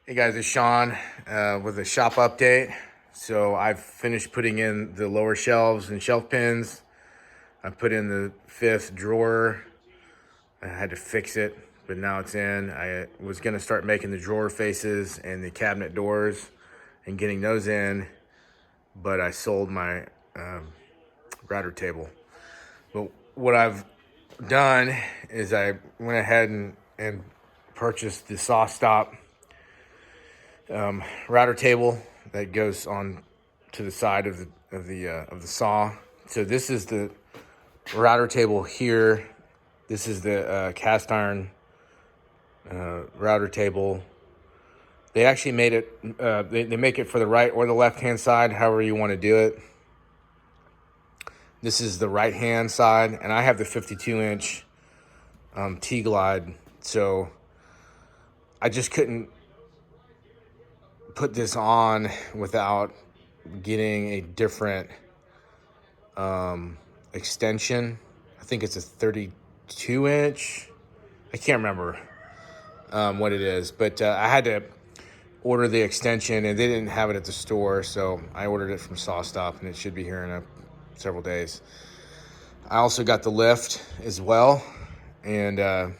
Hey guys, it's Sean with a shop update. So I've finished putting in the lower shelves and shelf pins. I put in the fifth drawer. I had to fix it, but now it's in. I was gonna start making the drawer faces and the cabinet doors and getting those in, but I sold my router table. But what I've done is I went ahead and purchased the saw stop router table that goes on to the side of the saw. So this is the router table here. This is the cast iron router table. They actually made it. They make it for the right or the left hand side, however you want to do it. This is the right hand side, and I have the 52-inch T-Glide, so I just couldn't put this on without getting a different extension. I think it's a 32-inch. I can't remember what it is, but I had to order the extension, and they didn't have it at the store, so I ordered it from SawStop, and it should be here in several days. I also got the lift as well, and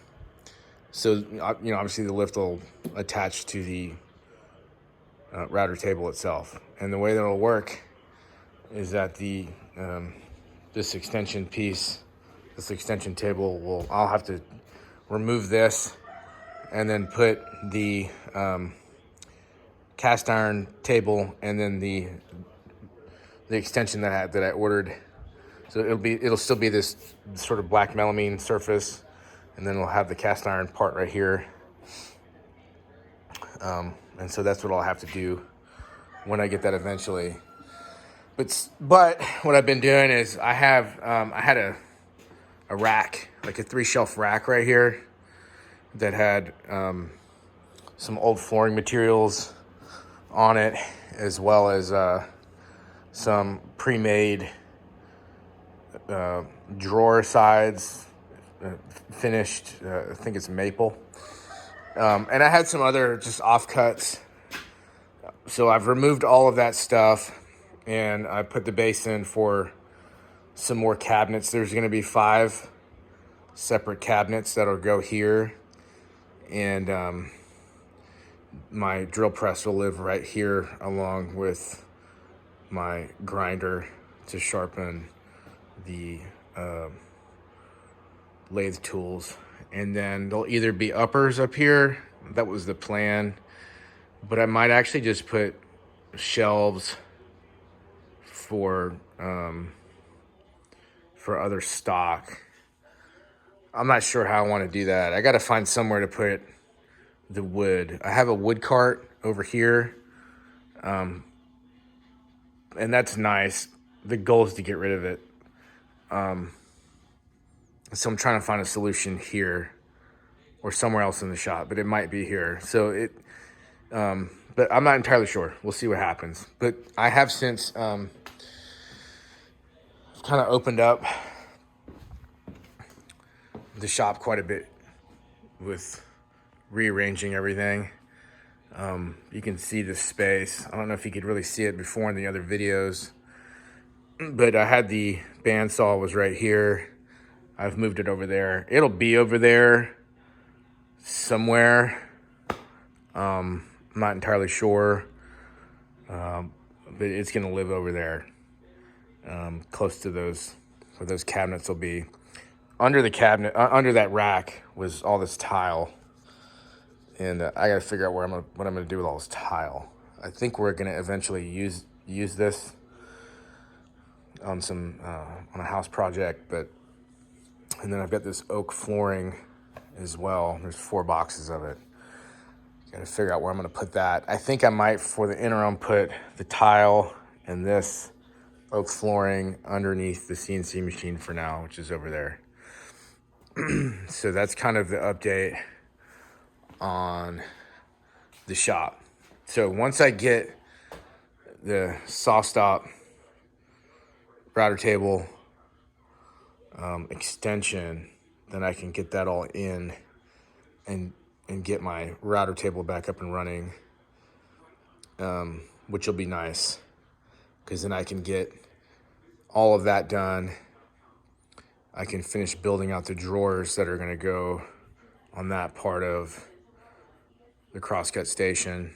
so obviously the lift will attach to the router table itself. And the way that it'll work is that this extension piece, this extension table I'll have to remove this and then put the cast iron table and then the extension that I ordered. So it'll still be this sort of black melamine surface, and then it'll have the cast iron part right here. And so that's what I'll have to do when I get that eventually. But what I've been doing is I had a rack, like a 3-shelf rack right here that had some old flooring materials on it, as well as some pre-made drawer sides, finished, I think it's maple. And I had some other just offcuts. So I've removed all of that stuff, and I put the base in for some more cabinets. There's going to be 5 separate cabinets that'll go here, and my drill press will live right here along with my grinder to sharpen the lathe tools. And then there'll either be uppers up here, that was the plan, but I might actually just put shelves for other stock. I'm not sure how I want to do that. I got to find somewhere to put the wood. I have a wood cart over here, and that's nice. The goal is to get rid of it. So I'm trying to find a solution here or somewhere else in the shop, but it might be here. So but I'm not entirely sure. We'll see what happens. But I have since kind of opened up the shop quite a bit with rearranging everything. You can see the space. I don't know if you could really see it before in the other videos, but I had the bandsaw was right here. I've moved it over there. It'll be over there somewhere. I'm not entirely sure, but it's gonna live over there, close to where those cabinets will be. Under the cabinet, under that rack was all this tile, and I gotta figure out what I'm gonna do with all this tile. I think we're gonna eventually use this on on a house project, and then I've got this oak flooring as well. There's 4 boxes of it. Got to figure out where I'm going to put that. I think I might, for the interim, put the tile and this oak flooring underneath the CNC machine for now, which is over there. So that's kind of the update on the shop. So once I get the SawStop router table extension, then I can get that all in and get my router table back up and running which will be nice because then I can get all of that done. I can finish building out the drawers that are going to go on that part of the crosscut station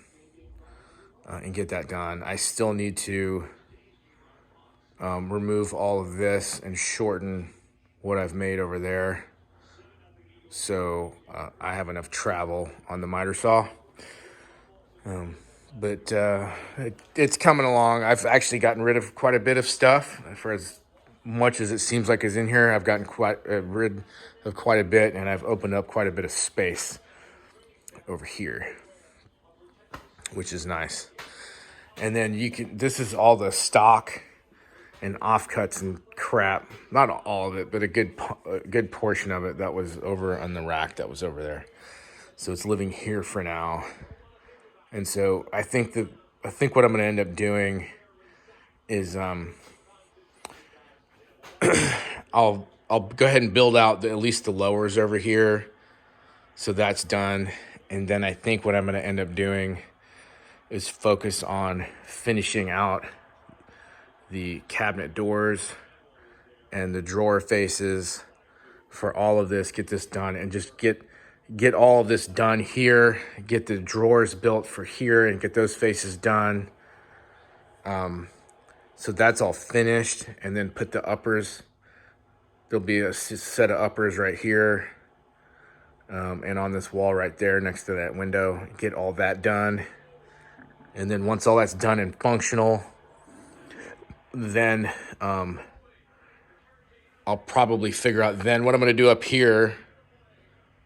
and get that done. I still need to remove all of this and shorten what I've made over there, so I have enough travel on the miter saw. But it's coming along. I've actually gotten rid of quite a bit of stuff. For as much as it seems like is in here, I've gotten rid of quite a bit, and I've opened up quite a bit of space over here, which is nice. And then this is all the stock and offcuts and crap. Not all of it, but a good portion of it that was over on the rack that was over there. So it's living here for now. And so I think what I'm going to end up doing is I'll go ahead and build out at least the lowers over here, so that's done. And then I think what I'm going to end up doing is focus on finishing out the cabinet doors and the drawer faces for all of this. Get this done and just get all of this done here. Get the drawers built for here and get those faces done. So that's all finished, and then put the uppers. There'll be a set of uppers right here and on this wall right there next to that window. Get all that done. And then once all that's done and functional, then I'll probably figure out then what I'm going to do up here,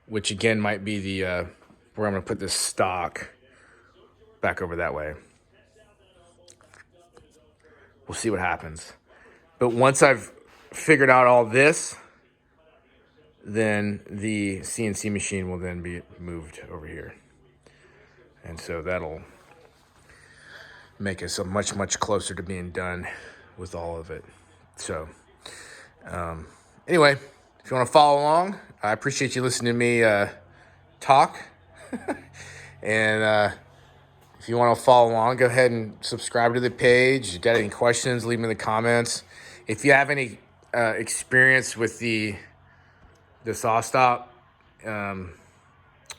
which again might be the where I'm going to put this stock back over that way. We'll see what happens. But once I've figured out all this, then the CNC machine will then be moved over here. And so that'll make us much closer to being done with all of it. So anyway, if you want to follow along, I appreciate you listening to me talk. And if you want to follow along, go ahead and subscribe to the page. If you got any questions, leave them in the comments. If you have any experience with the SawStop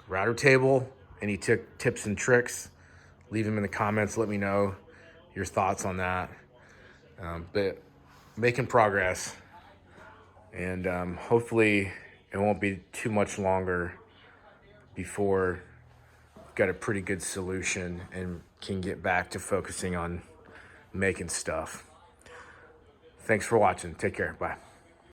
router table, any tips and tricks, leave them in the comments. Let me know your thoughts on that. But making progress, and hopefully it won't be too much longer before we've got a pretty good solution and can get back to focusing on making stuff. Thanks for watching. Take care. Bye.